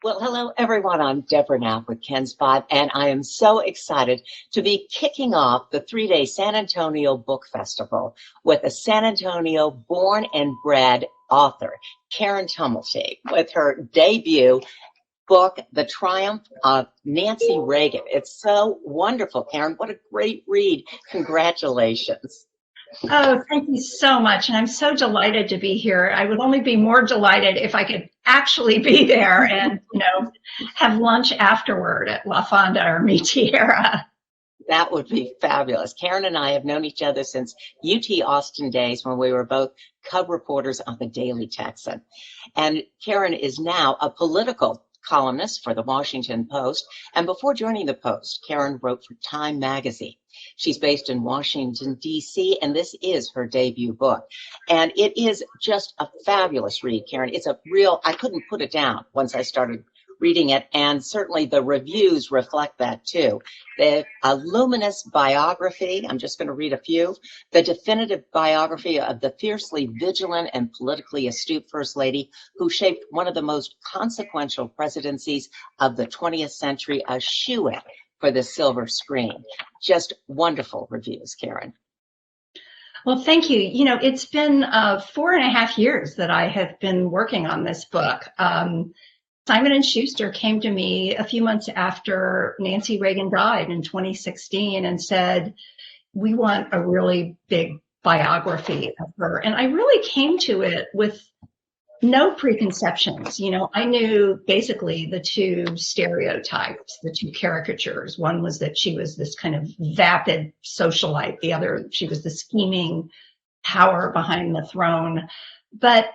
Well, hello, everyone. I'm Deborah Knapp with Ken's Five, and I am so excited to be kicking off the 3-day San Antonio Book Festival with a San Antonio born and bred author, Karen Tumulty, with her debut book, The Triumph of Nancy Reagan. It's so wonderful, Karen. What a great read. Congratulations. Oh, thank you so much. And I'm so delighted to be here. I would only be more delighted if I could actually be there and, have lunch afterward at La Fonda or Mi Tierra. That would be fabulous. Karen and I have known each other since UT Austin days when we were both cub reporters on the Daily Texan. And Karen is now a political columnist for the Washington Post. And before joining the Post, Karen wrote for Time magazine. She's based in Washington, D.C., and this is her debut book. And it is just a fabulous read, Karen. It's a real, I couldn't put it down once I started reading it, and certainly the reviews reflect that too. A luminous biography, I'm just going to read a few, the definitive biography of the fiercely vigilant and politically astute First Lady who shaped one of the most consequential presidencies of the 20th century, a shoo-in for the silver screen. Just wonderful reviews, Karen. Well, thank you. It's been 4.5 years that I have been working on this book. Simon & Schuster came to me a few months after Nancy Reagan died in 2016 and said, we want a really big biography of her. And I really came to it with no preconceptions. I knew basically the two stereotypes, the two caricatures. One was that she was this kind of vapid socialite. The other, she was the scheming power behind the throne. But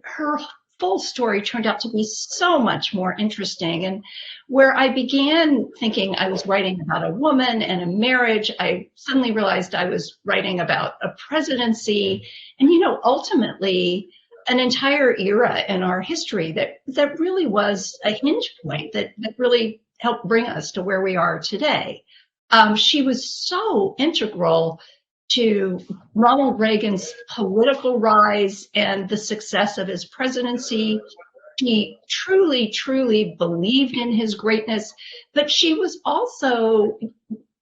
her full story turned out to be so much more interesting. And where I began thinking I was writing about a woman and a marriage, I suddenly realized I was writing about a presidency and, ultimately an entire era in our history that really was a hinge point that really helped bring us to where we are today. She was so integral to Ronald Reagan's political rise and the success of his presidency. He truly, truly believed in his greatness, but she was also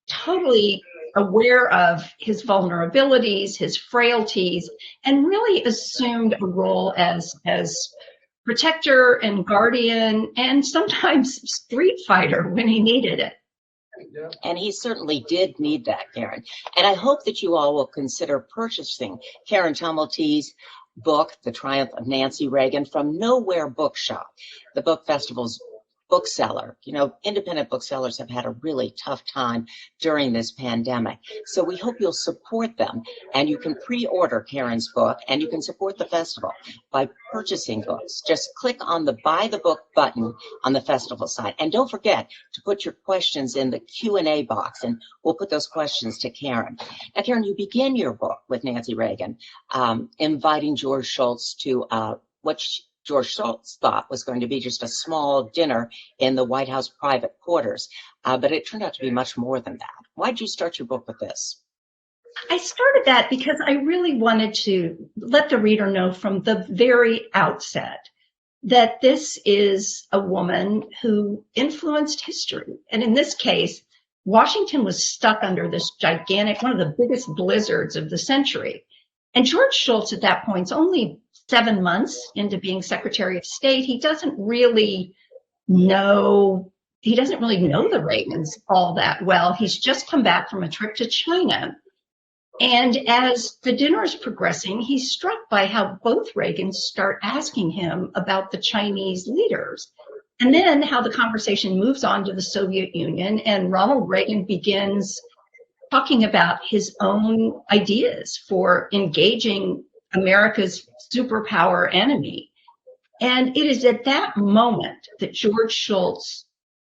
totally aware of his vulnerabilities, his frailties, and really assumed a role as protector and guardian and sometimes street fighter when he needed it. And he certainly did need that, Karen. And I hope that you all will consider purchasing Karen Tumulty's book, The Triumph of Nancy Reagan, from Nowhere Bookshop, the book festival's bookseller. Independent booksellers have had a really tough time during this pandemic. So we hope you'll support them, and you can pre-order Karen's book and you can support the festival by purchasing books. Just click on the Buy the Book button on the festival site. And don't forget to put your questions in the Q&A box, and we'll put those questions to Karen. Now, Karen, you begin your book with Nancy Reagan, inviting George Shultz to George Shultz thought was going to be just a small dinner in the White House private quarters, but it turned out to be much more than that. Why did you start your book with this? I started that because I really wanted to let the reader know from the very outset that this is a woman who influenced history. And in this case, Washington was stuck under this gigantic, one of the biggest blizzards of the century. And George Shultz at that point is only 7 months into being Secretary of State. He doesn't really know the Reagans all that well. He's just come back from a trip to China. And as the dinner is progressing, he's struck by how both Reagans start asking him about the Chinese leaders. And then how the conversation moves on to the Soviet Union, and Ronald Reagan begins talking about his own ideas for engaging America's superpower enemy. And it is at that moment that George Shultz,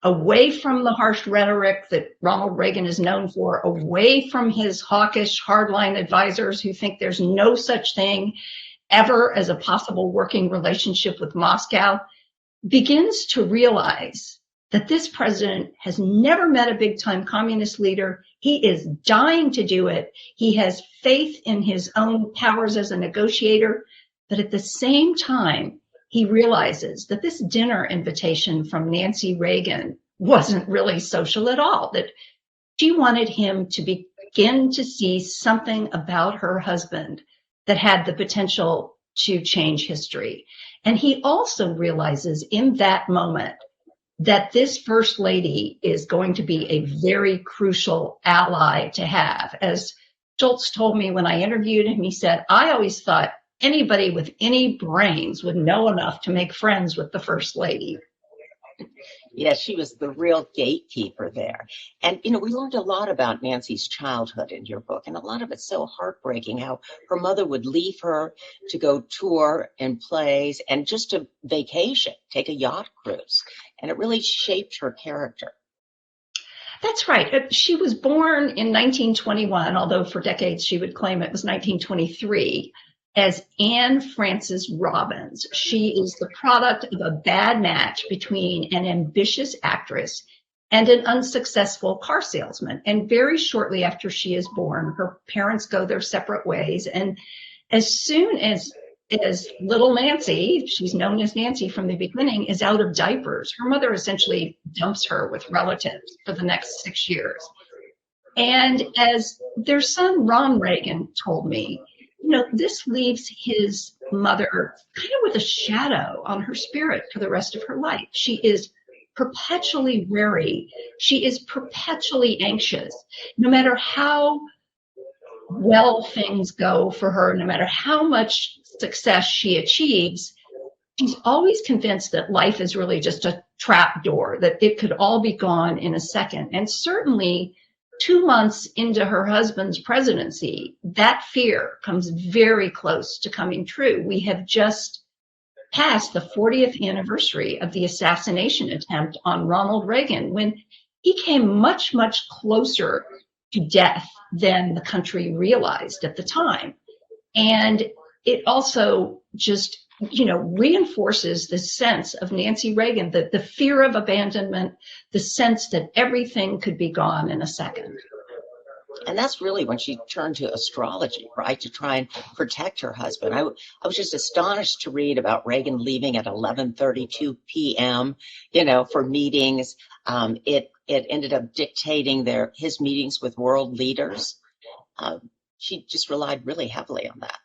away from the harsh rhetoric that Ronald Reagan is known for, away from his hawkish hardline advisors who think there's no such thing ever as a possible working relationship with Moscow, begins to realize that this president has never met a big-time communist leader. He is dying to do it. He has faith in his own powers as a negotiator, but at the same time, he realizes that this dinner invitation from Nancy Reagan wasn't really social at all, that she wanted him to begin to see something about her husband that had the potential to change history. And he also realizes in that moment that this first lady is going to be a very crucial ally to have. As Schultz told me when I interviewed him, he said, I always thought anybody with any brains would know enough to make friends with the first lady. Yeah, she was the real gatekeeper there. And, we learned a lot about Nancy's childhood in your book, and a lot of it's so heartbreaking how her mother would leave her to go tour in plays and just to vacation, take a yacht cruise. And it really shaped her character. That's right. She was born in 1921, although for decades she would claim it was 1923, as Anne Frances Robbins. She is the product of a bad match between an ambitious actress and an unsuccessful car salesman. And very shortly after she is born, her parents go their separate ways. And as soon as little Nancy, she's known as Nancy from the beginning, is out of diapers, her mother essentially dumps her with relatives for the next 6 years. And as their son, Ron Reagan, told me, this leaves his mother kind of with a shadow on her spirit for the rest of her life. She is perpetually wary. She is perpetually anxious. No matter how well things go for her, no matter how much success she achieves, she's always convinced that life is really just a trap door, that it could all be gone in a second. And certainly 2 months into her husband's presidency, that fear comes very close to coming true. We have just passed the 40th anniversary of the assassination attempt on Ronald Reagan, when he came much, much closer to death than the country realized at the time. And it also just reinforces the sense of Nancy Reagan, the fear of abandonment, the sense that everything could be gone in a second. And that's really when she turned to astrology, right, to try and protect her husband. I was just astonished to read about Reagan leaving at 11:32 p.m., for meetings. It ended up dictating his meetings with world leaders. She just relied really heavily on that.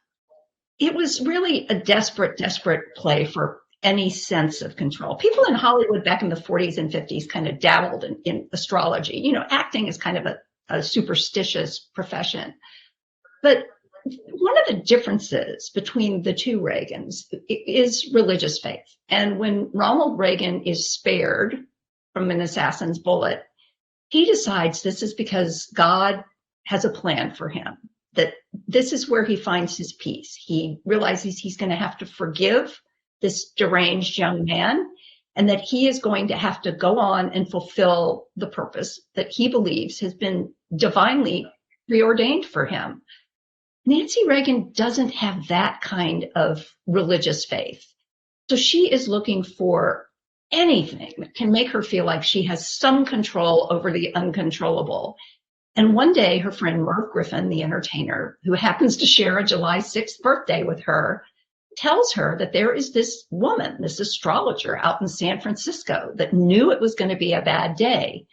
It was really a desperate play for any sense of control. People in Hollywood back in the 40s and 50s kind of dabbled in astrology. Acting is kind of a superstitious profession. But one of the differences between the two Reagans is religious faith. And when Ronald Reagan is spared from an assassin's bullet, he decides this is because God has a plan for him, that this is where he finds his peace. He realizes he's going to have to forgive this deranged young man, and that he is going to have to go on and fulfill the purpose that he believes has been divinely preordained for him. Nancy Reagan doesn't have that kind of religious faith. So she is looking for anything that can make her feel like she has some control over the uncontrollable. And one day, her friend Merv Griffin, the entertainer, who happens to share a July 6th birthday with her, tells her that there is this woman, this astrologer out in San Francisco that knew it was going to be a bad day.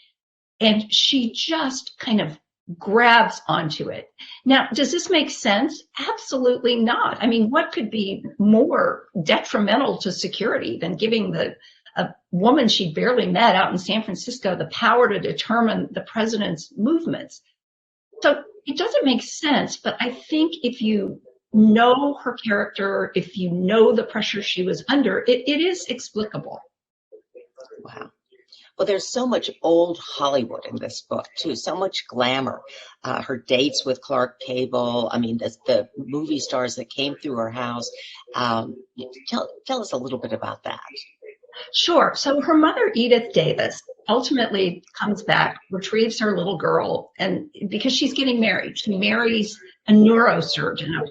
And she just kind of grabs onto it. Now, does this make sense? Absolutely not. I mean, what could be more detrimental to security than giving a woman she barely met out in San Francisco the power to determine the president's movements? So it doesn't make sense, but I think if you know her character, if you know the pressure she was under, it is explicable. Wow. Well, there's so much old Hollywood in this book, too, so much glamour. Her dates with Clark Gable, I mean, the movie stars that came through her house. Tell us a little bit about that. Sure. So her mother, Edith Davis, ultimately comes back, retrieves her little girl, and because she's getting married, she marries a neurosurgeon.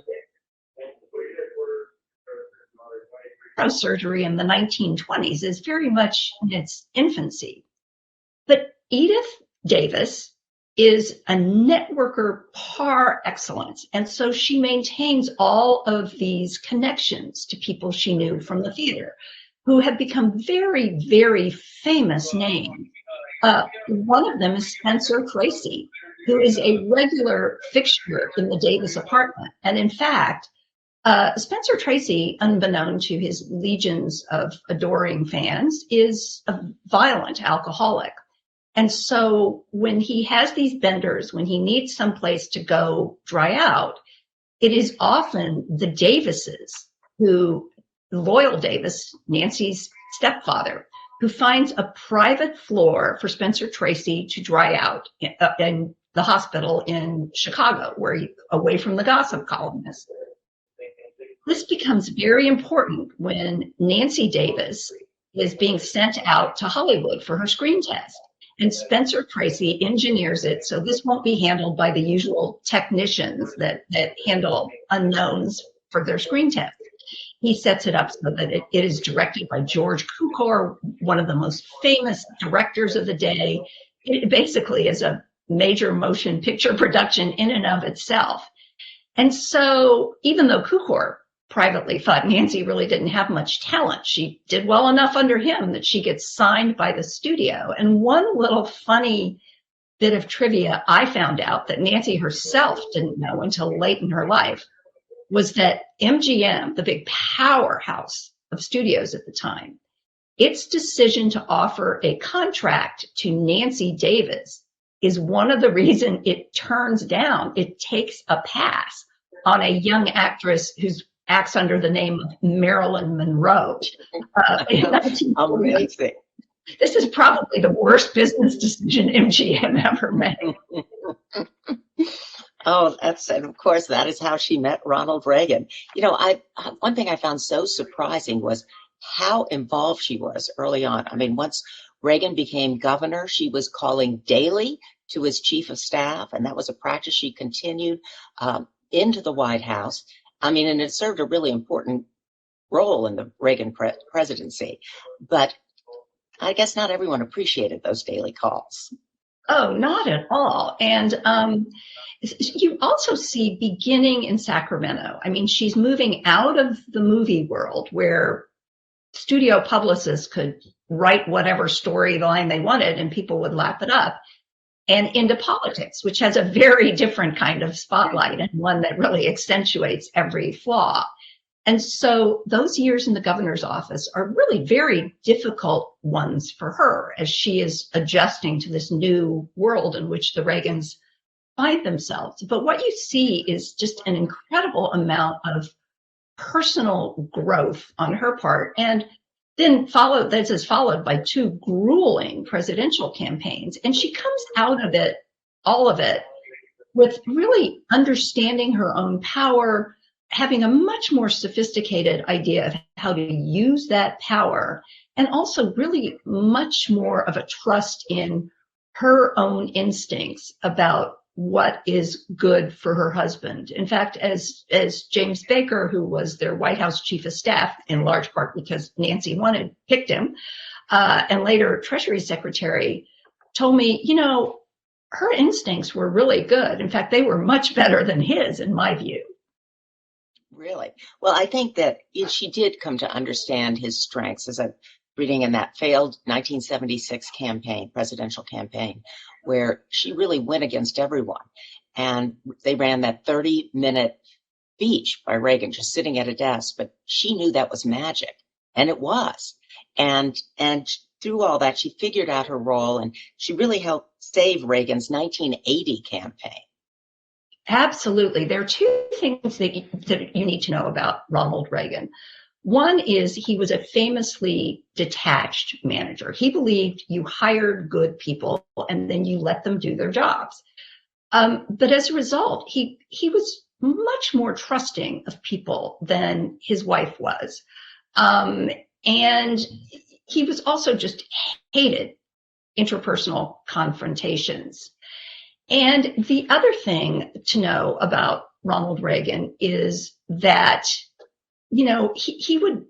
Neurosurgery in the 1920s is very much in its infancy. But Edith Davis is a networker par excellence. And so she maintains all of these connections to people she knew from the theater who have become very, very famous names. One of them is Spencer Tracy, who is a regular fixture in the Davis apartment. And in fact, Spencer Tracy, unbeknown to his legions of adoring fans, is a violent alcoholic. And so when he has these benders, when he needs someplace to go dry out, it is often the Davises who, Loyal Davis, Nancy's stepfather, who finds a private floor for Spencer Tracy to dry out in the hospital in Chicago, where he, away from the gossip columnist. This becomes very important when Nancy Davis is being sent out to Hollywood for her screen test. And Spencer Tracy engineers it so this won't be handled by the usual technicians that handle unknowns for their screen test. He sets it up so that it is directed by George Cukor, one of the most famous directors of the day. It basically is a major motion picture production in and of itself. And so even though Cukor privately thought Nancy really didn't have much talent, she did well enough under him that she gets signed by the studio. And one little funny bit of trivia I found out that Nancy herself didn't know until late in her life was that MGM, the big powerhouse of studios at the time, its decision to offer a contract to Nancy Davis is one of the reasons it turns down, it takes a pass on a young actress who's acts under the name of Marilyn Monroe. Amazing. This is probably the worst business decision MGM ever made. Oh, and of course, that is how she met Ronald Reagan. You know, one thing I found so surprising was how involved she was early on. I mean, once Reagan became governor, she was calling daily to his chief of staff, and that was a practice she continued into the White House. I mean, and it served a really important role in the Reagan presidency. But I guess not everyone appreciated those daily calls. Oh, not at all. And you also see beginning in Sacramento. I mean, she's moving out of the movie world where studio publicists could write whatever storyline they wanted and people would lap it up, and into politics, which has a very different kind of spotlight and one that really accentuates every flaw. And so those years in the governor's office are really very difficult ones for her as she is adjusting to this new world in which the Reagans find themselves. But what you see is just an incredible amount of personal growth on her part. And then this is followed by two grueling presidential campaigns. And she comes out of it, all of it, with really understanding her own power, having a much more sophisticated idea of how to use that power, and also really much more of a trust in her own instincts about what is good for her husband. In fact, as James Baker, who was their White House chief of staff, in large part because Nancy picked him, and later Treasury Secretary, told me, you know, her instincts were really good. In fact, they were much better than his, in my view. Really? Well, I think that she did come to understand his strengths, as I'm reading in that failed 1976 campaign, presidential campaign, where she really went against everyone. And they ran that 30-minute speech by Reagan, just sitting at a desk, but she knew that was magic, and it was. And through all that, she figured out her role, and she really helped save Reagan's 1980 campaign. Absolutely. There are two things that you need to know about Ronald Reagan. One is he was a famously detached manager. He believed you hired good people and then you let them do their jobs. But as a result, he was much more trusting of people than his wife was. And he was also just hated interpersonal confrontations. And the other thing to know about Ronald Reagan is that, you know, he would,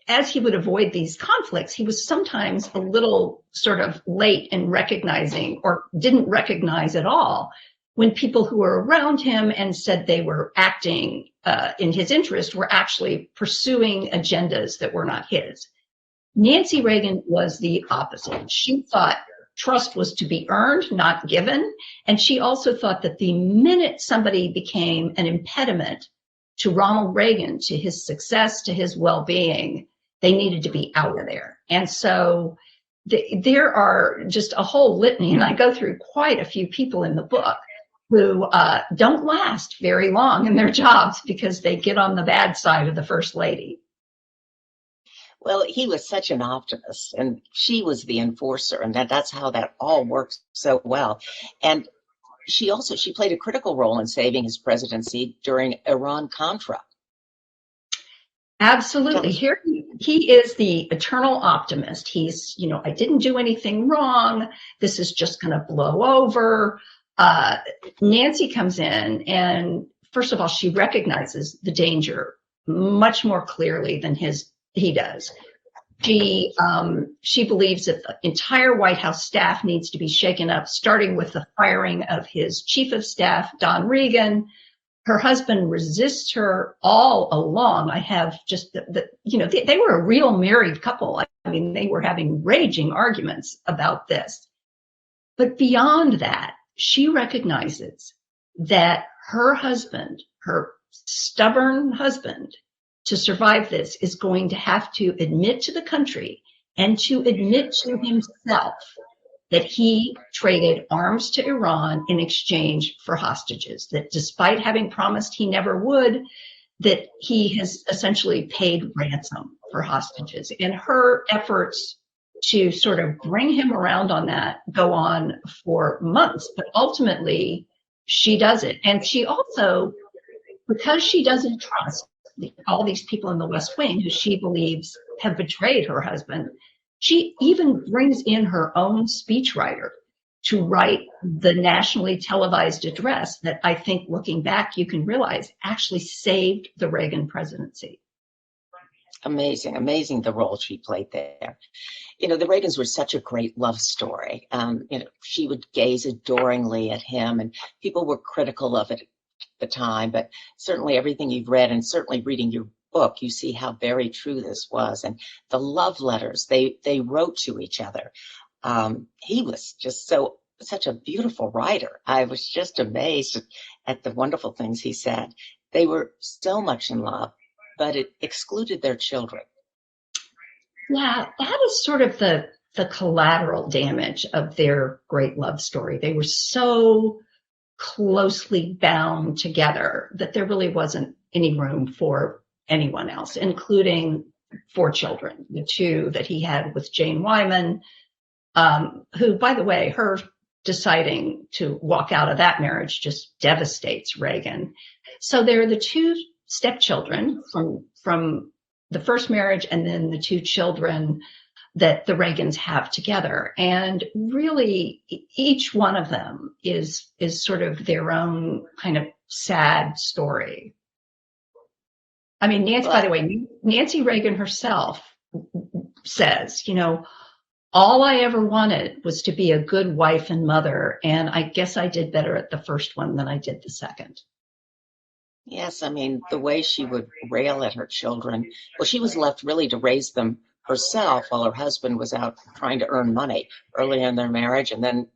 as he would avoid these conflicts, he was sometimes a little sort of late in recognizing, or didn't recognize at all, when people who were around him and said they were acting in his interest were actually pursuing agendas that were not his. Nancy Reagan was the opposite. She thought trust was to be earned, not given. And she also thought that the minute somebody became an impediment to Ronald Reagan, to his success, to his well-being, they needed to be out of there. And so there are just a whole litany, and I go through quite a few people in the book who don't last very long in their jobs because they get on the bad side of the first lady. Well, he was such an optimist, and she was the enforcer, and that's how that all worked so well. And she played a critical role in saving his presidency during Iran-Contra. Absolutely. Here he is, the eternal optimist. He's, I didn't do anything wrong. This is just going to blow over. Nancy comes in, and first of all, she recognizes the danger much more clearly than he does. She believes that the entire White House staff needs to be shaken up, starting with the firing of his chief of staff, Don Regan. Her husband resists her all along. I have just they were a real married couple. I mean, they were having raging arguments about this. But beyond that, she recognizes that her husband, her stubborn husband, to survive this, is going to have to admit to the country and to admit to himself that he traded arms to Iran in exchange for hostages, that despite having promised he never would, that he has essentially paid ransom for hostages. And her efforts to sort of bring him around on that go on for months, but ultimately she does it. And she also, because she doesn't trust all these people in the West Wing who she believes have betrayed her husband, she even brings in her own speechwriter to write the nationally televised address that I think, looking back, you can realize actually saved the Reagan presidency. Amazing the role she played there. The Reagans were such a great love story. She would gaze adoringly at him, and people were critical of it at the time, but certainly everything you've read, and certainly reading your book, you see how very true this was. And the love letters they wrote to each other. He was just such a beautiful writer. I was just amazed at the wonderful things he said. They were so much in love, but it excluded their children. Yeah, that is sort of the collateral damage of their great love story. They were so closely bound together that there really wasn't any room for anyone else, including 4 children, the 2 that he had with Jane Wyman, who, by the way, her deciding to walk out of that marriage just devastates Reagan. So there are the 2 stepchildren from the first marriage, and then the 2 children that the Reagans have together. And really, each one of them is sort of their own kind of sad story. I mean, Nancy, by the way, Nancy Reagan herself says, all I ever wanted was to be a good wife and mother, and I guess I did better at the first one than I did the second. Yes, I mean, the way she would rail at her children. Well, she was left really to raise them herself while her husband was out trying to earn money early in their marriage, and then,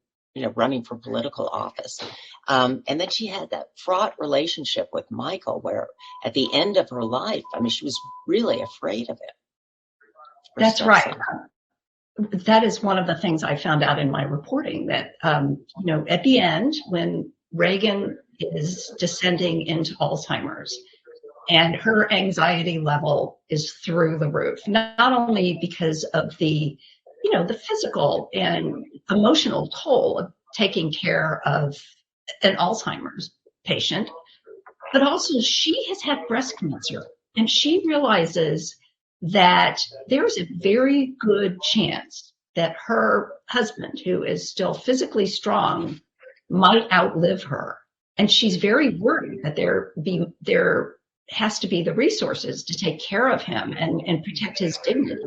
running for political office. And then she had that fraught relationship with Michael, where at the end of her life, I mean, she was really afraid of it. That's right. That is one of the things I found out in my reporting, that, at the end, when Reagan is descending into Alzheimer's, and her anxiety level is through the roof, not only because of the physical and emotional toll of taking care of an Alzheimer's patient, but also she has had breast cancer, and she realizes that there's a very good chance that her husband, who is still physically strong, might outlive her. And she's very worried that there has to be the resources to take care of him and protect his dignity.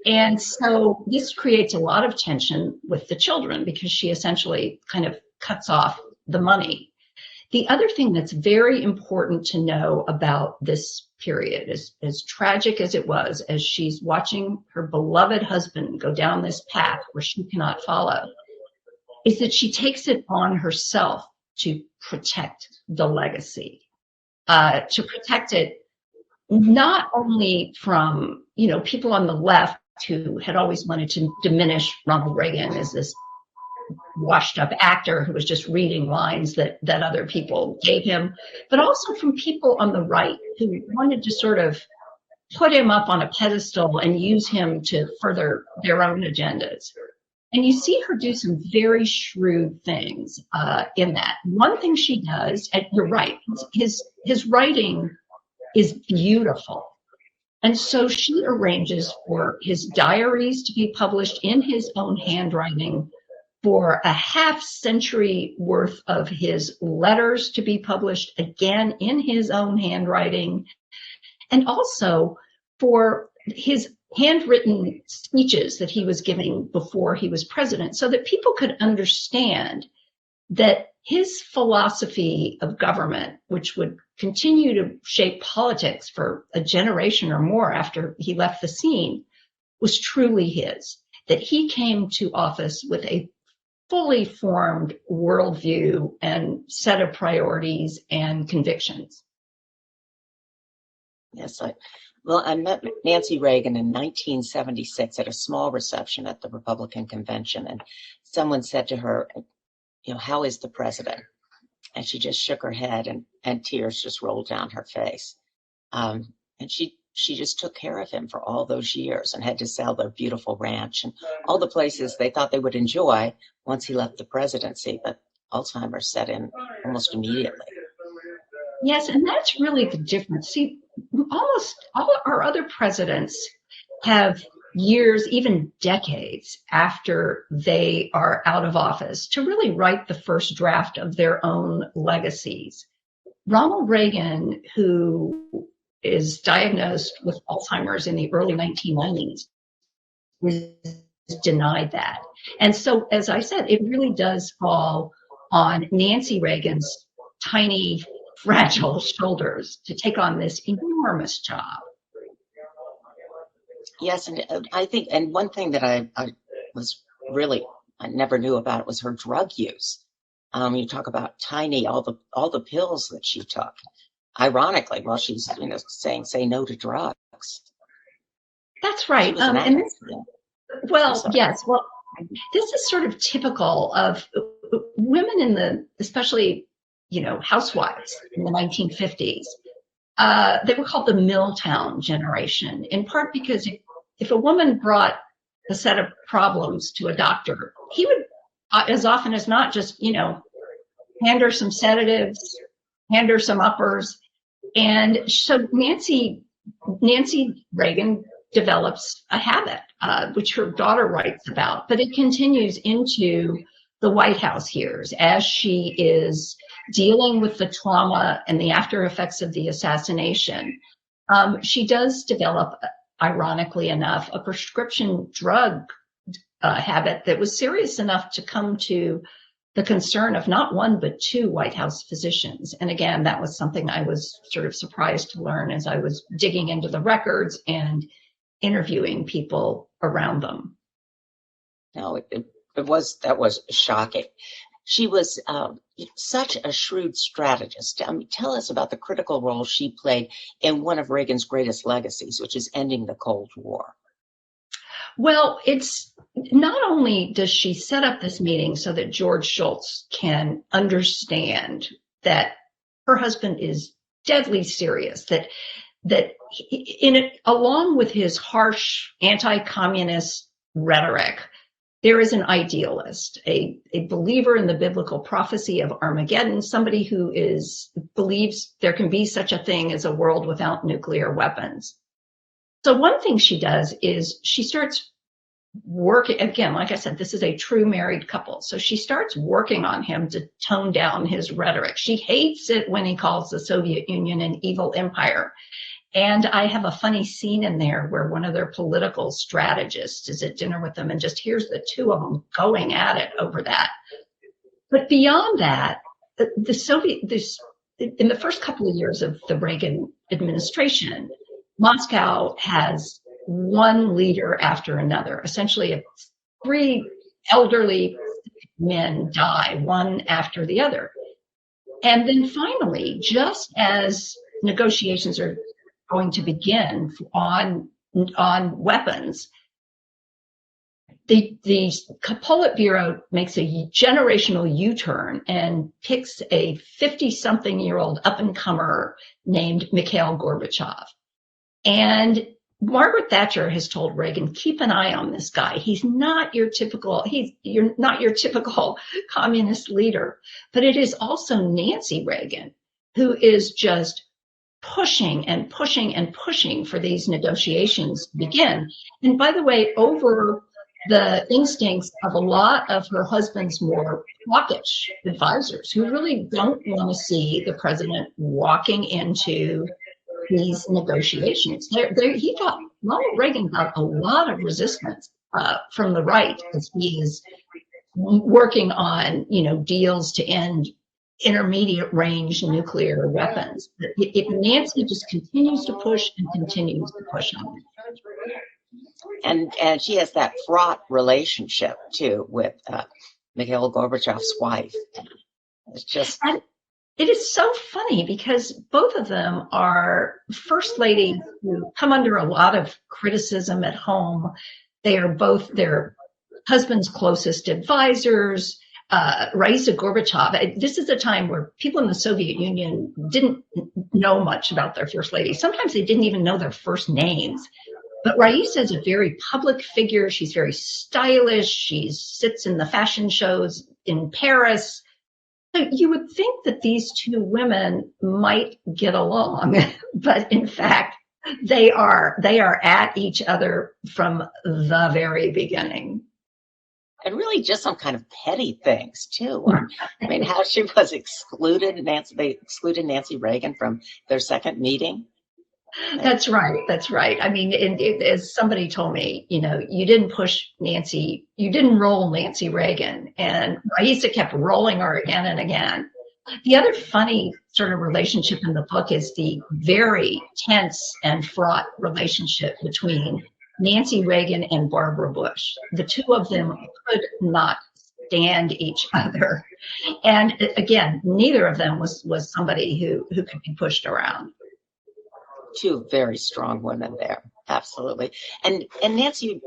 And so this creates a lot of tension with the children because she essentially kind of cuts off the money. The other thing that's very important to know about this period, as tragic as it was, as she's watching her beloved husband go down this path where she cannot follow, is that she takes it on herself to protect the legacy, to protect it not only from, people on the left who had always wanted to diminish Ronald Reagan as this washed up actor who was just reading lines that other people gave him, but also from people on the right who wanted to sort of put him up on a pedestal and use him to further their own agendas. And you see her do some very shrewd things in that. One thing she does, and you're right, his writing is beautiful. And so she arranges for his diaries to be published in his own handwriting, for a half-century worth of his letters to be published again in his own handwriting, and also for his handwritten speeches that he was giving before he was president, so that people could understand that his philosophy of government, which would continue to shape politics for a generation or more after he left the scene, was truly his, that he came to office with a fully formed worldview and set of priorities and convictions. Yes, I met Nancy Reagan in 1976 at a small reception at the Republican convention, and someone said to her, how is the president? And she just shook her head, and tears just rolled down her face. And she just took care of him for all those years and had to sell their beautiful ranch and all the places they thought they would enjoy once he left the presidency. But Alzheimer's set in almost immediately. Yes, and that's really the difference. See, almost all our other presidents have years, even decades after they are out of office to really write the first draft of their own legacies. Ronald Reagan, who is diagnosed with Alzheimer's in the early 1990s, was denied that. And so, as I said, it really does fall on Nancy Reagan's tiny, fragile shoulders to take on this enormous job. Yes, and I think, and one thing that I never knew about was her drug use. You talk about tiny, all the pills that she took. Ironically, while she's saying say no to drugs. That's right. Yes. Well, this is sort of typical of women in especially housewives in the 1950s. They were called the Milltown generation, in part because if a woman brought a set of problems to a doctor, he would, as often as not, just, hand her some sedatives, hand her some uppers. And so Nancy Reagan develops a habit, which her daughter writes about, but it continues into the White House years as she is dealing with the trauma and the after effects of the assassination. She does develop, ironically enough, a prescription drug habit that was serious enough to come to the concern of not one, but two White House physicians. And again, that was something I was sort of surprised to learn as I was digging into the records and interviewing people around them. No, that was shocking. She was such a shrewd strategist. Tell us about the critical role she played in one of Reagan's greatest legacies, which is ending the Cold War. Well, it's not only does she set up this meeting so that George Shultz can understand that her husband is deadly serious, that along with his harsh anti-communist rhetoric, there is an idealist, a believer in the biblical prophecy of Armageddon, somebody who believes there can be such a thing as a world without nuclear weapons. So one thing she does is she starts working, again, like I said, this is a true married couple. So she starts working on him to tone down his rhetoric. She hates it when he calls the Soviet Union an evil empire. And I have a funny scene in there where one of their political strategists is at dinner with them and just hears the two of them going at it over that. But beyond that, the Soviet, in the first couple of years of the Reagan administration, Moscow has one leader after another. Essentially, three elderly men die, one after the other. And then finally, just as negotiations are going to begin on weapons, the Politburo makes a generational U-turn and picks a 50-something-year-old up-and-comer named Mikhail Gorbachev. And Margaret Thatcher has told Reagan, keep an eye on this guy. He's not your typical communist leader. But it is also Nancy Reagan who is just pushing and pushing and pushing for these negotiations to begin. And by the way, over the instincts of a lot of her husband's more hawkish advisors who really don't want to see the president walking into these negotiations. Ronald Reagan got a lot of resistance from the right as he is working on, deals to end intermediate range nuclear weapons. Nancy just continues to push and continues to push on it. And she has that fraught relationship too with Mikhail Gorbachev's wife. It's just. And it is so funny because both of them are first ladies who come under a lot of criticism at home. They are both their husband's closest advisors. Raisa Gorbachev, this is a time where people in the Soviet Union didn't know much about their first ladies. Sometimes they didn't even know their first names. But Raisa is a very public figure. She's very stylish. She sits in the fashion shows in Paris. So you would think that these two women might get along, but in fact, they are at each other from the very beginning. And really just some kind of petty things too. I mean, how she was excluded, they excluded Nancy Reagan from their second meeting. That's right. I mean, as somebody told me, you didn't push Nancy, you didn't roll Nancy Reagan, and Raisa kept rolling her again and again. The other funny sort of relationship in the book is the very tense and fraught relationship between Nancy Reagan and Barbara Bush. The two of them could not stand each other. And again, neither of them was somebody who could be pushed around. Two very strong women there, absolutely. And Nancy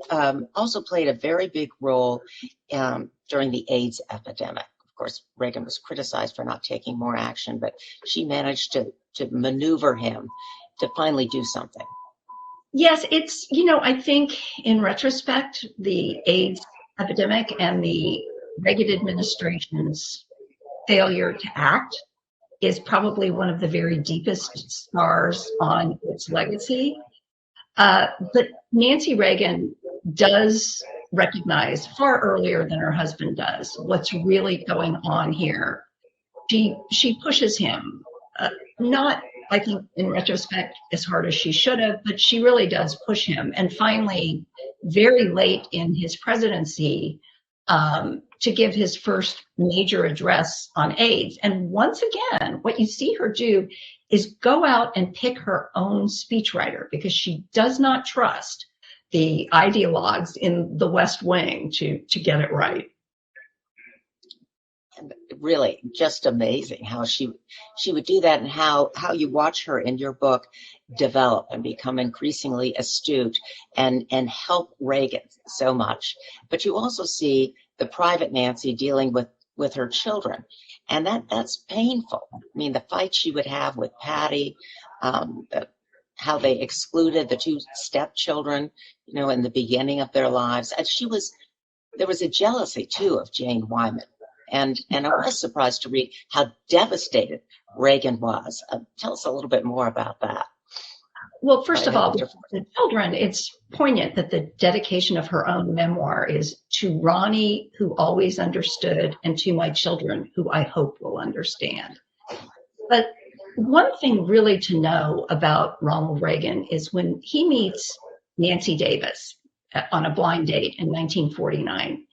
also played a very big role during the AIDS epidemic. Of course, Reagan was criticized for not taking more action, but she managed to maneuver him to finally do something. Yes, it's, I think in retrospect, the AIDS epidemic and the Reagan administration's failure to act is probably one of the very deepest scars on its legacy. But Nancy Reagan does recognize far earlier than her husband does what's really going on here. She pushes him, not, I think, in retrospect, as hard as she should have, but she really does push him. And finally, very late in his presidency, to give his first major address on AIDS. And once again, what you see her do is go out and pick her own speechwriter because she does not trust the ideologues in the West Wing to get it right. Really just amazing how she would do that, and how you watch her in your book develop and become increasingly astute and help Reagan so much. But you also see the private Nancy dealing with her children, and that's painful. I mean, the fight she would have with Patti, how they excluded the two stepchildren, in the beginning of their lives. And there was a jealousy too of Jane Wyman. And I was surprised to read how devastated Reagan was. Tell us a little bit more about that. Well, first But I of know all, those with are the children, it's poignant that the dedication of her own memoir is to Ronnie, who always understood, and to my children, who I hope will understand. But one thing really to know about Ronald Reagan is when he meets Nancy Davis on a blind date in 1949,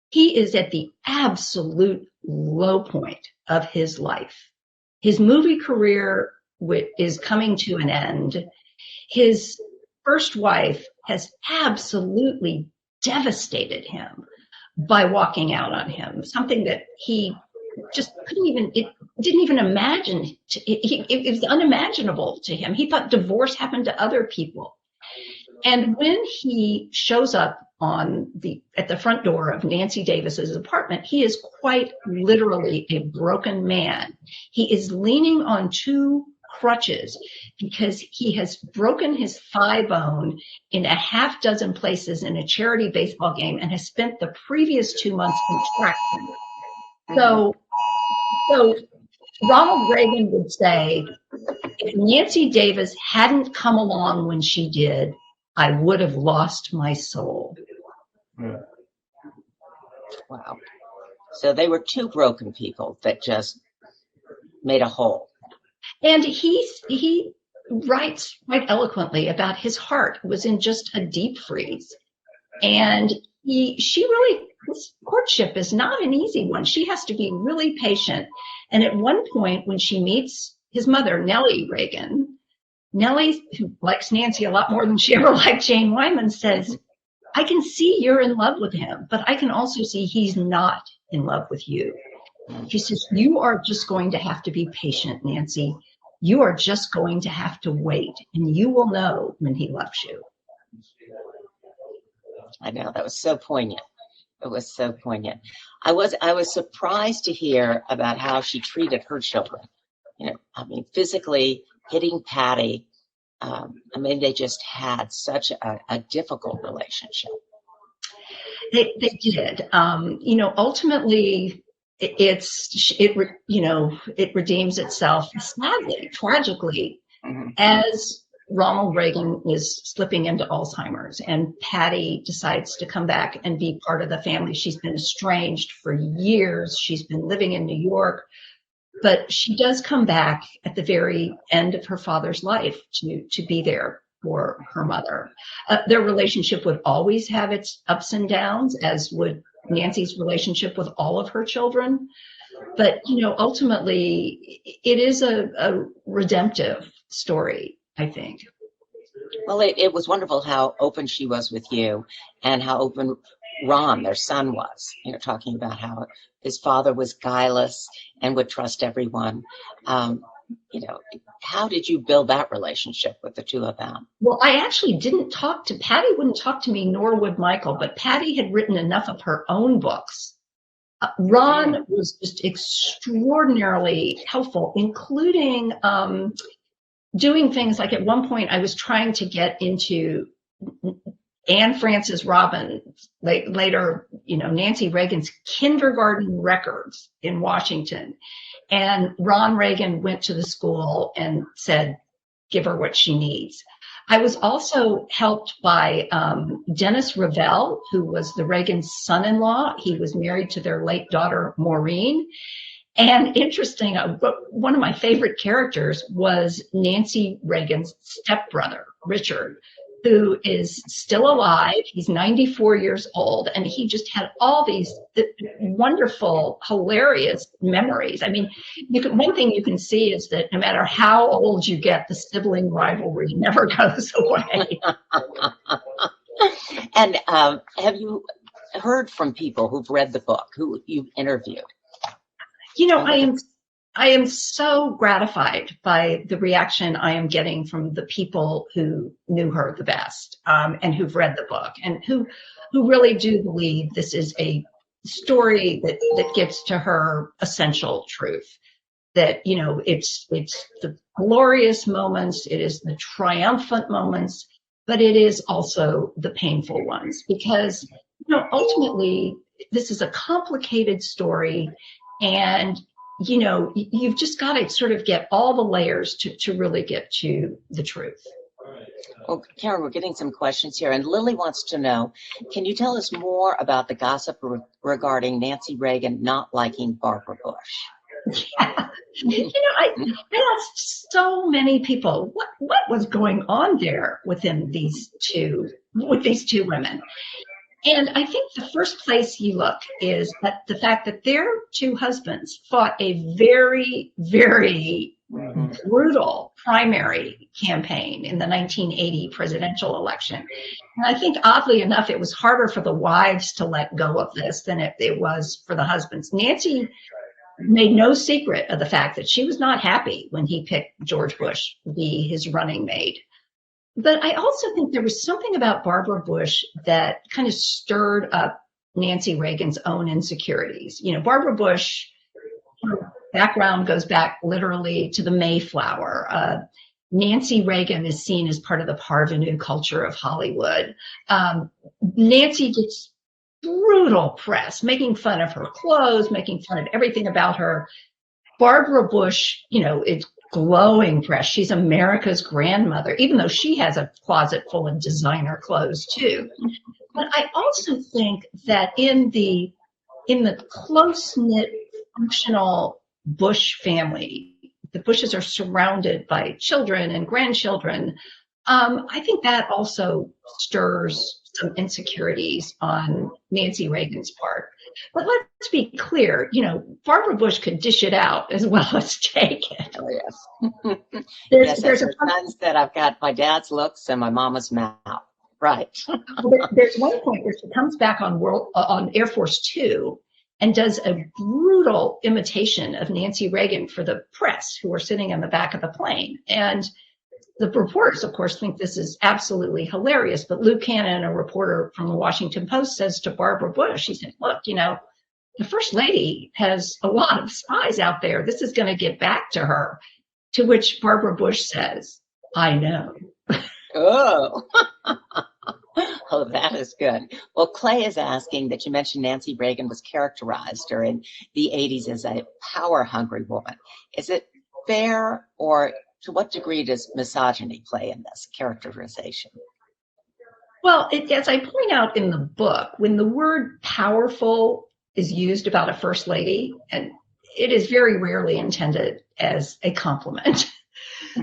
he is at the absolute low point of his life. His movie career is coming to an end. His first wife has absolutely devastated him by walking out on him, something that he just couldn't even, it didn't even imagine. It was unimaginable to him. He thought divorce happened to other people. And when he shows up at the front door of Nancy Davis's apartment, he is quite literally a broken man. He is leaning on two crutches because he has broken his thigh bone in a half dozen places in a charity baseball game and has spent the previous 2 months in traction. So Ronald Reagan would say, if Nancy Davis hadn't come along when she did, I would have lost my soul. Wow. So they were two broken people that just made a whole. And he writes quite eloquently about his heart was in just a deep freeze. And this courtship is not an easy one. She has to be really patient. And at one point, when she meets his mother, Nellie Reagan, Nellie, who likes Nancy a lot more than she ever liked Jane Wyman, says, I can see you're in love with him, but I can also see he's not in love with you. She says, you are just going to have to be patient, Nancy. You are just going to have to wait, and you will know when he loves you. I know, that was so poignant. It was so poignant. I was surprised to hear about how she treated her children. I mean, physically hitting Patti. I mean, they just had such a difficult relationship. They did. Ultimately, it redeems itself sadly, tragically, as Ronald Reagan is slipping into Alzheimer's, and Patti decides to come back and be part of the family. She's been estranged for years. She's been living in New York, but she does come back at the very end of her father's life to be there for her mother. Their relationship would always have its ups and downs, as would Nancy's relationship with all of her children. But, ultimately, it is a redemptive story, I think. Well, it was wonderful how open she was with you, and how open Ron, their son, was, talking about how his father was guileless and would trust everyone. How did you build that relationship with the two of them? Well, I actually didn't talk to Patti, wouldn't talk to me, nor would Michael, but Patti had written enough of her own books. Ron was just extraordinarily helpful, including doing things like, at one point I was trying to get into Anne Frances Robin, later, Nancy Reagan's kindergarten records in Washington. And Ron Reagan went to the school and said, give her what she needs. I was also helped by Dennis Ravel, who was the Reagan's son-in-law. He was married to their late daughter, Maureen. And interesting, one of my favorite characters was Nancy Reagan's stepbrother, Richard, who is still alive. He's 94 years old, and he just had all these wonderful, hilarious memories. I mean, one thing you can see is that no matter how old you get, the sibling rivalry never goes away. And have you heard from people who've read the book, who you've interviewed? I am so gratified by the reaction I am getting from the people who knew her the best, and who've read the book, and who really do believe this is a story that gets to her essential truth. That, it's the glorious moments, it is the triumphant moments, but it is also the painful ones, because, ultimately this is a complicated story, and you've just got to sort of get all the layers to really get to the truth. Well, Karen, we're getting some questions here, and Lily wants to know, can you tell us more about the gossip regarding Nancy Reagan not liking Barbara Bush? Yeah. I asked so many people what was going on there with these two women. And I think the first place you look is at the fact that their two husbands fought a very, very brutal primary campaign in the 1980 presidential election. And I think, oddly enough, it was harder for the wives to let go of this than it was for the husbands. Nancy made no secret of the fact that she was not happy when he picked George Bush to be his running mate. But I also think there was something about Barbara Bush that kind of stirred up Nancy Reagan's own insecurities. Barbara Bush, her background goes back literally to the Mayflower. Nancy Reagan is seen as part of the parvenu culture of Hollywood. Nancy gets brutal press, making fun of her clothes, making fun of everything about her. Barbara Bush, it's glowing press. She's America's grandmother, even though she has a closet full of designer clothes too. But I also think that in the close-knit, functional Bush family, the Bushes are surrounded by children and grandchildren. I think that also stirs some insecurities on Nancy Reagan's part. But let's be clear, Barbara Bush could dish it out as well as take it. Oh, yes. There's a son said, I've got my dad's looks and my mama's mouth. Right. There's one point where she comes back on Air Force Two and does a brutal imitation of Nancy Reagan for the press who are sitting in the back of the plane. And the reporters, of course, think this is absolutely hilarious. But Lou Cannon, a reporter from the Washington Post, says to Barbara Bush, he said, look, the First Lady has a lot of spies out there. This is going to get back to her. To which Barbara Bush says, I know. Oh. Oh, that is good. Well, Clay is asking that you mentioned Nancy Reagan was characterized during the 80s as a power-hungry woman. Is it fair, or to what degree does misogyny play in this characterization? Well, as I point out in the book, when the word powerful is used about a first lady, and it is very rarely intended as a compliment.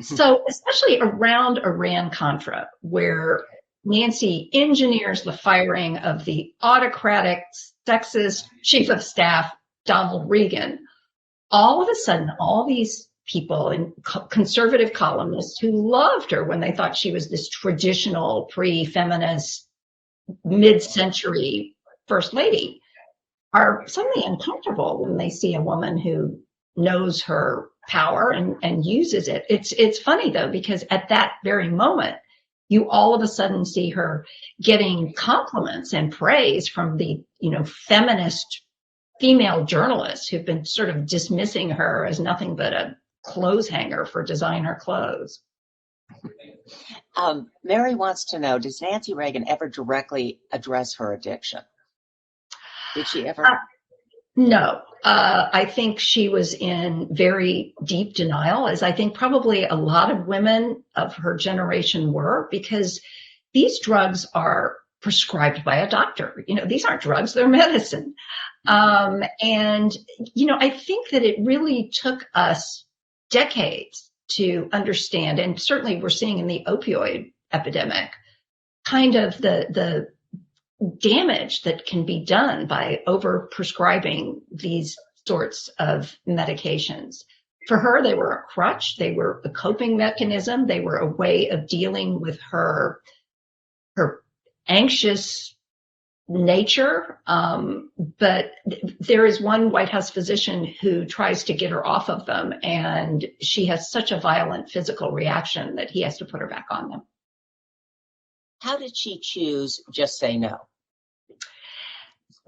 So especially around Iran-Contra, where Nancy engineers the firing of the autocratic, sexist chief of staff, Ronald Reagan, all of a sudden, all these people and conservative columnists who loved her when they thought she was this traditional pre-feminist mid-century first lady are suddenly uncomfortable when they see a woman who knows her power and uses it. It's funny though, because at that very moment, you all of a sudden see her getting compliments and praise from the feminist female journalists who've been sort of dismissing her as nothing but a clothes hanger for designer clothes. Mary wants to know, does Nancy Reagan ever directly address her addiction? Did she ever? No. I think she was in very deep denial, as I think probably a lot of women of her generation were, because these drugs are prescribed by a doctor. These aren't drugs, they're medicine. And, I think that it really took us decades to understand, and certainly we're seeing in the opioid epidemic, kind of the damage that can be done by over prescribing these sorts of medications. For her, they were a crutch, they were a coping mechanism, they were a way of dealing with her anxious nature. But there is one White House physician who tries to get her off of them, and she has such a violent physical reaction that he has to put her back on them. How did she choose Just Say No?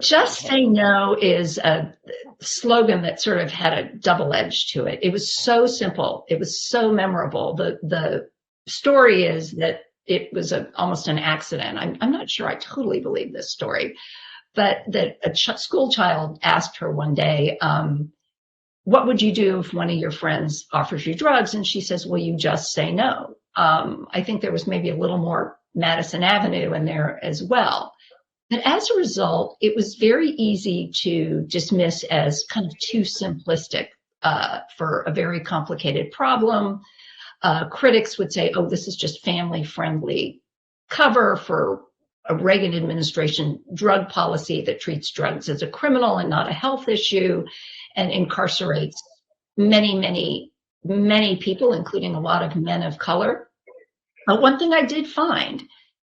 Just Say No is a slogan that sort of had a double edge to it. It was so simple. It was so memorable. The story is that it was almost an accident. I'm not sure I totally believe this story, but that a school child asked her one day, what would you do if one of your friends offers you drugs? And she says, well, you just say no. I think there was maybe a little more Madison Avenue in there as well. But as a result, it was very easy to dismiss as kind of too simplistic for a very complicated problem. Critics would say, oh, this is just family-friendly cover for a Reagan administration drug policy that treats drugs as a criminal and not a health issue, and incarcerates many, many, many people, including a lot of men of color. One thing I did find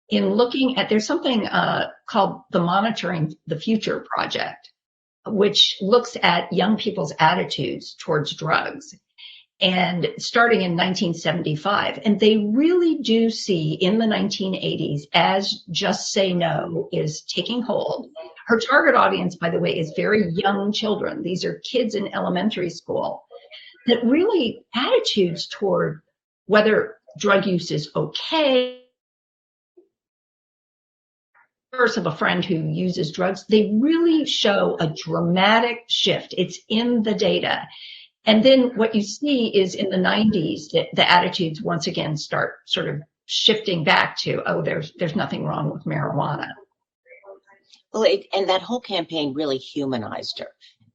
in looking at, there's something called the Monitoring the Future Project, which looks at young people's attitudes towards drugs, and starting in 1975. And they really do see in the 1980s, as Just Say No is taking hold. Her target audience, by the way, is very young children. These are kids in elementary school, that really attitudes toward whether drug use is okay, of a friend who uses drugs, they really show a dramatic shift. It's in the data. And then what you see is in the 90s, the attitudes once again start sort of shifting back to, oh, there's nothing wrong with marijuana. Well, and that whole campaign really humanized her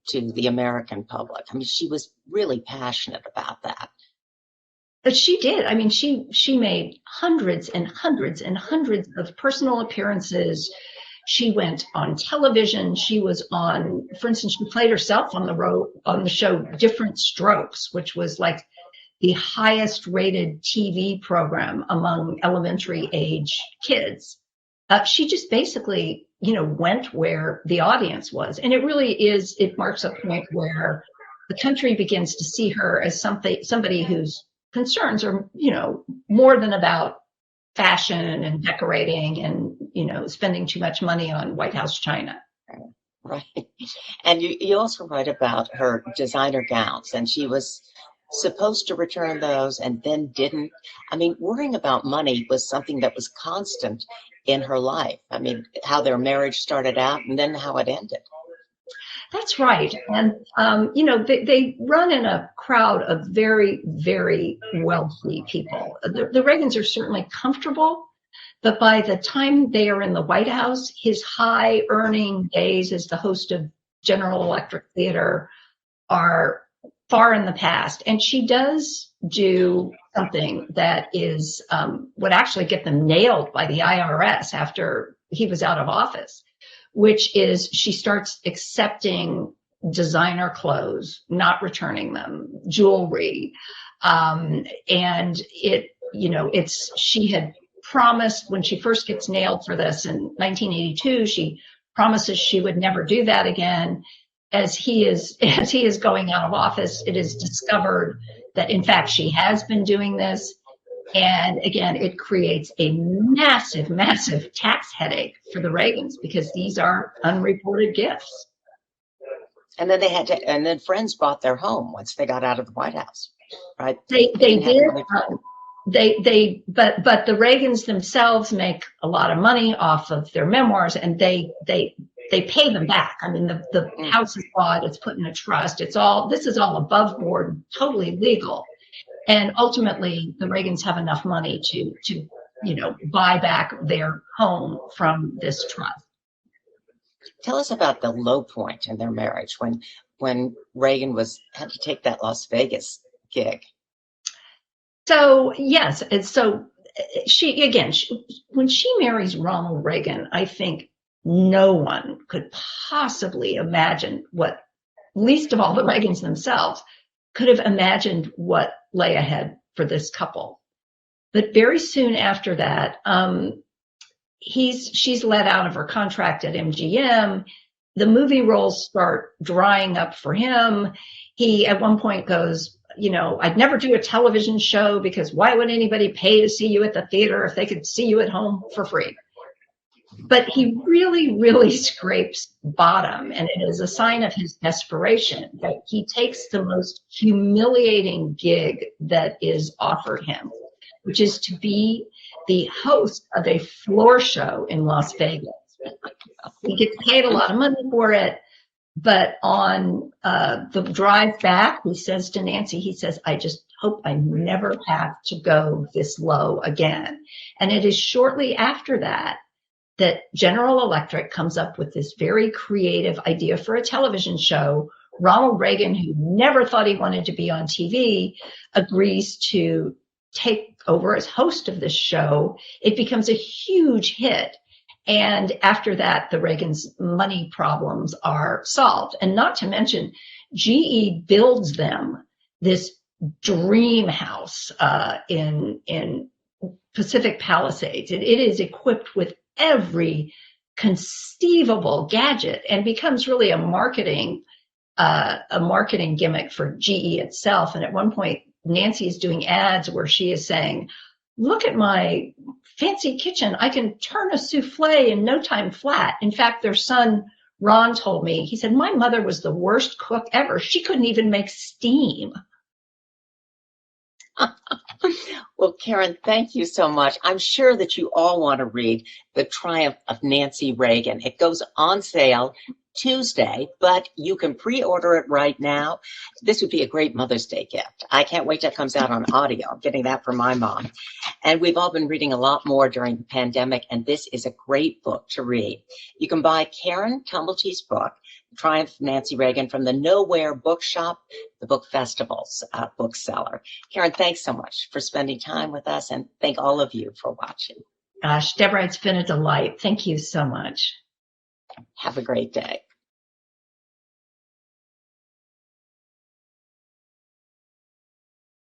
to the American public. I mean, she was really passionate about that. But she did. I mean, she made hundreds and hundreds and hundreds of personal appearances. She went on television. She was on, for instance, she played herself on the show Different Strokes, which was like the highest rated TV program among elementary age kids. She just basically, went where the audience was. And it really is, it marks a point where the country begins to see her as somebody whose concerns are, more than about fashion and decorating and, spending too much money on White House china. Right. And you also write about her designer gowns, and she was supposed to return those and then didn't. I mean, worrying about money was something that was constant in her life. I mean, how their marriage started out and then how it ended. That's right. And, they run in a crowd of very, very wealthy people. The Reagans are certainly comfortable, but by the time they are in the White House, his high earning days as the host of General Electric Theater are far in the past. And she does do something that is would actually get them nailed by the IRS after he was out of office, which is she starts accepting designer clothes, not returning them, jewelry. And she had promised when she first gets nailed for this in 1982, she promises she would never do that again. As he is going out of office, it is discovered that in fact she has been doing this. And again, it creates a massive, massive tax headache for the Reagans because these are unreported gifts. And then and then friends bought their home once they got out of the White House, right? They did. But the Reagans themselves make a lot of money off of their memoirs, and they pay them back. I mean, the house is bought, it's put in a trust. This is all above board, totally legal. And ultimately, the Reagans have enough money to buy back their home from this trust. Tell us about the low point in their marriage when Reagan had to take that Las Vegas gig. So yes, and so when she marries Ronald Reagan, I think no one could possibly imagine least of all the Reagans themselves, could have imagined what lay ahead for this couple. But very soon after that, she's let out of her contract at MGM. The movie roles start drying up for him. He at one point goes, I'd never do a television show because why would anybody pay to see you at the theater if they could see you at home for free? But he really, really scrapes bottom, and it is a sign of his desperation that he takes the most humiliating gig that is offered him, which is to be the host of a floor show in Las Vegas. He gets paid a lot of money for it, but on the drive back, he says to Nancy, I just hope I never have to go this low again. And it is shortly after that that General Electric comes up with this very creative idea for a television show. Ronald Reagan, who never thought he wanted to be on TV, agrees to take over as host of this show. It becomes a huge hit. And after that, the Reagan's money problems are solved. And not to mention, GE builds them this dream house in Pacific Palisades. It is equipped with every conceivable gadget and becomes really a marketing gimmick for GE itself. And at one point, Nancy is doing ads where she is saying, look at my fancy kitchen. I can turn a souffle in no time flat. In fact, their son, Ron, told me, he said, my mother was the worst cook ever. She couldn't even make steam. Well, Karen, thank you so much. I'm sure that you all want to read The Triumph of Nancy Reagan. It goes on sale Tuesday, but you can pre-order it right now. This would be a great Mother's Day gift. I can't wait till it comes out on audio. I'm getting that for my mom. And we've all been reading a lot more during the pandemic, and this is a great book to read. You can buy Karen Tumulty's book, Triumph of Nancy Reagan, from the Nowhere Bookshop, the Book Festival's bookseller. Karen, thanks so much for spending time with us, and thank all of you for watching. Gosh, Deborah, it's been a delight. Thank you so much. Have a great day.